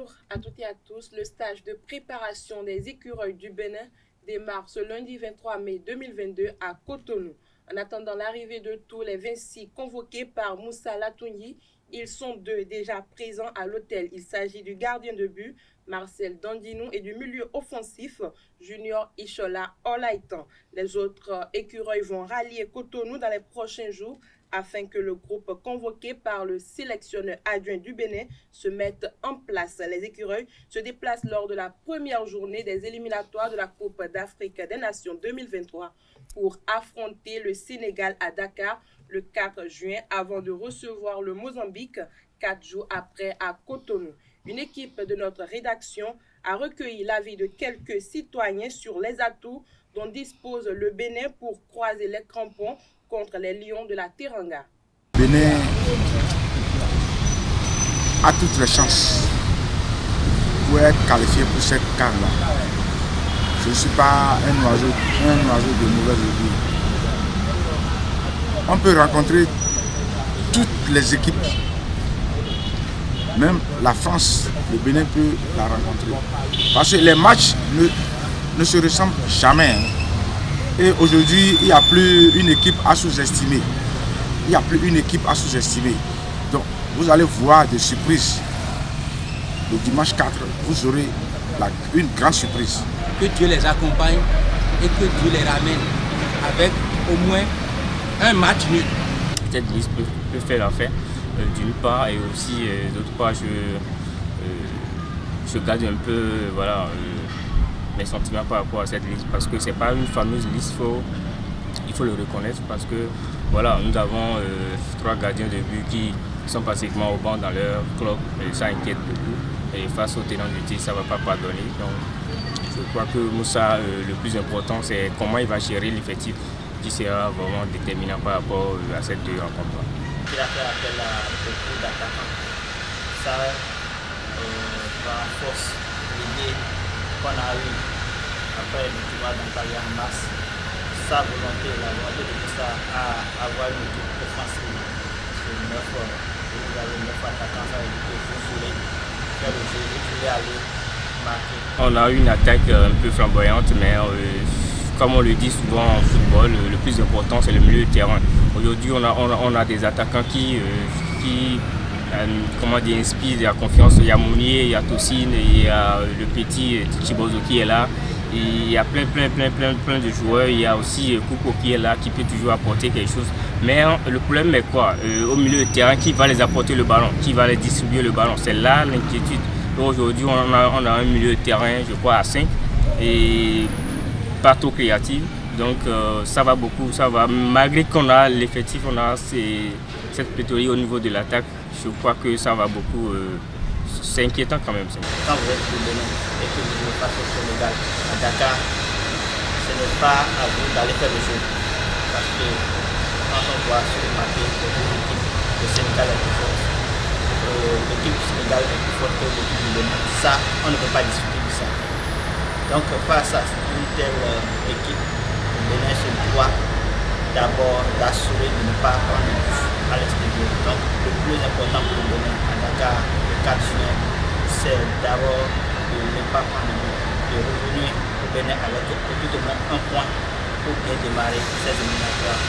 Bonjour à toutes et à tous. Le stage de préparation des écureuils du Bénin démarre ce lundi 23 mai 2022 à Cotonou. En attendant l'arrivée de tous les 26 convoqués par Moussa Latouni, ils sont deux déjà présents à l'hôtel. Il s'agit du gardien de but, Marcel Dandinou, et du milieu offensif, Junior Ishola Olaitan. Les autres écureuils vont rallier Cotonou dans les prochains jours afin que le groupe convoqué par le sélectionneur adjoint du Bénin se mette en place. Les écureuils se déplacent lors de la première journée des éliminatoires de la Coupe d'Afrique des Nations 2023 pour affronter le Sénégal à Dakar le 4 juin avant de recevoir le Mozambique 4 jours après à Cotonou. Une équipe de notre rédaction a recueilli l'avis de quelques citoyens sur les atouts dont dispose le Bénin pour croiser les crampons contre les Lions de la Teranga. Bénin a toutes les chances pour être qualifié pour cette CAN-là. Je ne suis pas un oiseau de mauvaise augure. On peut rencontrer toutes les équipes. Même la France, le Bénin peut la rencontrer. Parce que les matchs ne se ressemblent jamais. Et aujourd'hui, il n'y a plus une équipe à sous-estimer. Donc, vous allez voir des surprises. Le dimanche 4, vous aurez une grande surprise. Que Dieu les accompagne et que Dieu les ramène avec au moins un match nul. Cette liste peut faire l'affaire d'une part, et aussi d'autre part, je garde un peu mes sentiments par rapport à cette liste, parce que c'est pas une fameuse liste, il faut le reconnaître, parce que voilà, nous avons 3 gardiens de but qui sont pratiquement au banc dans leur club, et ça inquiète beaucoup. Et face au tenant du titre, ça ne va pas pardonner. Donc je crois que Moussa, le plus important, c'est comment il va gérer l'effectif, qui sera vraiment déterminant par rapport à cette rencontre. Il a fait appel à beaucoup d'attaquants. Ça renforce l'idée qu'on a eue après le tournoi d'Antalya en mars. Sa volonté, la volonté de Moussa à avoir une équipe offensive sur 9 heures. Vous avez 9 attaquants, ça veut dire qu'il faut fouler, faire le jeu, vous pouvez aller marquer. On a une attaque un peu flamboyante, mais comme on le dit souvent en football, le plus important c'est le milieu de terrain. Aujourd'hui on a des attaquants qui inspirent de la confiance. Il y a Mounier, il y a Tossine, il y a le petit Chibozo qui est là. Il y a plein de joueurs. Il y a aussi Kouko qui est là, qui peut toujours apporter quelque chose. Mais le problème est quoi? Au milieu de terrain, qui va les apporter le ballon? Qui va les distribuer le ballon? C'est là l'inquiétude. Aujourd'hui on a un milieu de terrain, je crois, à 5. Et pas trop créatif, donc ça va beaucoup, ça va. Malgré qu'on a l'effectif, on a cette pléthorie au niveau de l'attaque, je crois que ça va beaucoup. C'est inquiétant quand même. Quand vous êtes au Bénin et que vous jouez face au Sénégal à Dakar, ce n'est pas à vous d'aller faire le jeu. Parce que quand on voit sur le papier que l'équipe du Sénégal est plus forte, l'équipe du Sénégal est plus forte que l'équipe du Bénin, ça, on ne peut pas discuter de ça. Donc face à une telle équipe, le Bénin se doit d'abord d'assurer de ne pas prendre le but à l'extérieur. Donc le plus important pour le Bénin à Dakar le 4 juin, c'est d'abord de ne pas prendre le but, de revenir au Bénin avec tout au moins un point pour bien démarrer ces éliminatoires.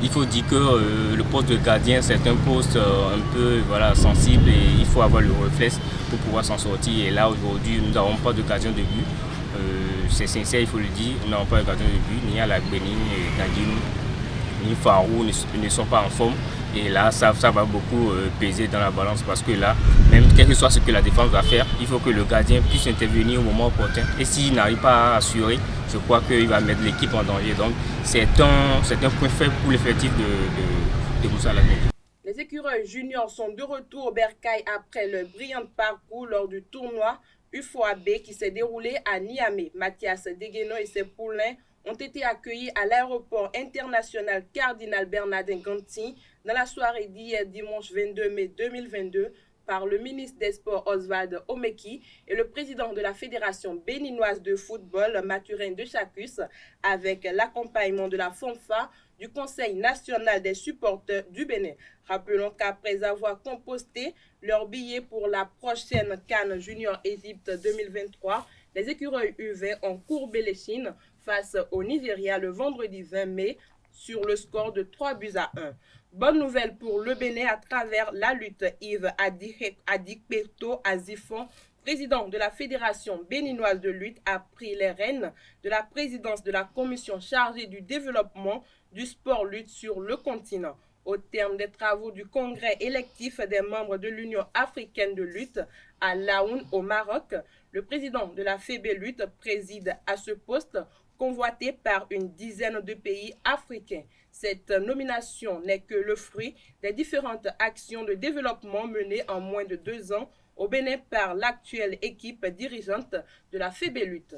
Il faut dire que le poste de gardien, c'est un poste un peu sensible, et il faut avoir le réflexe pour pouvoir s'en sortir. Et là aujourd'hui, nous n'avons pas de gardien de but. C'est sincère, il faut le dire, nous n'avons pas de gardien de but, ni Alagbeni, ni Dandinou, ni Farou ne sont pas en forme. Et là, ça va beaucoup peser dans la balance, parce que là, même quel que soit ce que la défense va faire, il faut que le gardien puisse intervenir au moment opportun. Et s'il n'arrive pas à assurer, je crois qu'il va mettre l'équipe en danger. Donc c'est un point faible pour l'effectif de Moussa Latouni. Les écureuils juniors sont de retour au Bercail après le brillant parcours lors du tournoi UFOAB qui s'est déroulé à Niamey. Mathias Degueno et ses poulains ont été accueillis à l'aéroport international Cardinal Bernardin Ganti dans la soirée d'hier dimanche 22 mai 2022 par le ministre des Sports Oswald Omeki et le président de la Fédération béninoise de football Mathurin de Chacus, avec l'accompagnement de la FONFA, du Conseil national des supporters du Bénin. Rappelons qu'après avoir composté leur billet pour la prochaine CAN Junior Égypte 2023, les écureuils U20 ont courbé l'échine face au Nigeria le vendredi 20 mai sur le score de 3-1. Bonne nouvelle pour le Bénin à travers la lutte. Yves Adikpeto Azifon, président de la Fédération béninoise de lutte, a pris les rênes de la présidence de la commission chargée du développement du sport lutte sur le continent. Au terme des travaux du congrès électif des membres de l'Union africaine de lutte à Laoun au Maroc, le président de la FEB Lutte préside à ce poste convoité par une dizaine de pays africains. Cette nomination n'est que le fruit des différentes actions de développement menées en moins de 2 ans au Bénin par l'actuelle équipe dirigeante de la FEB Lutte.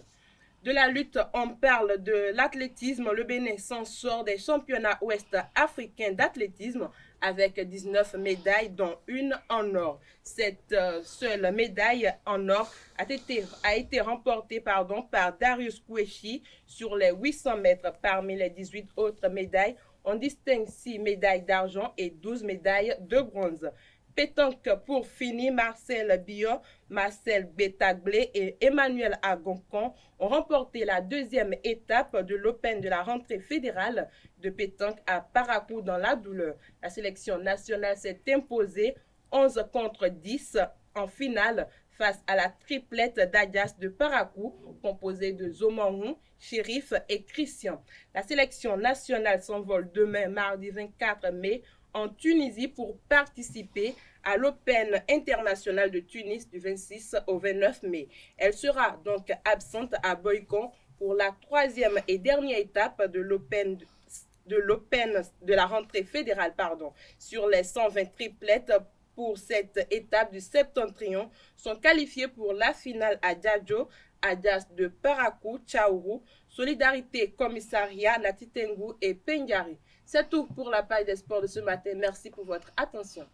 De la lutte, on parle de l'athlétisme. Le Bénin s'en sort des championnats ouest africains d'athlétisme avec 19 médailles, dont une en or. Cette seule médaille en or a été remportée par Darius Kouechi sur les 800 mètres. Parmi les 18 autres médailles, on distingue 6 médailles d'argent et 12 médailles de bronze. Pétanque pour finir, Marcel Biot, Marcel Betaglé et Emmanuel Agoncon ont remporté la 2e étape de l'Open de la rentrée fédérale de pétanque à Parakou dans la douleur. La sélection nationale s'est imposée 11 contre 10 en finale face à la triplette d'Adias de Parakou, composée de Zomanhou, Chérif et Christian. La sélection nationale s'envole demain, mardi 24 mai, en Tunisie pour participer à l'Open international de Tunis du 26 au 29 mai. Elle sera donc absente à Boycon pour la 3e et dernière étape de l'Open de la rentrée fédérale. Sur les 120 triplettes pour cette étape du septentrion sont qualifiées pour la finale à Djadjo, Adias de Parakou, Tchaourou, Solidarité Commissariat, Natitengu et Pengari. C'est tout pour la page des sports de ce matin. Merci pour votre attention.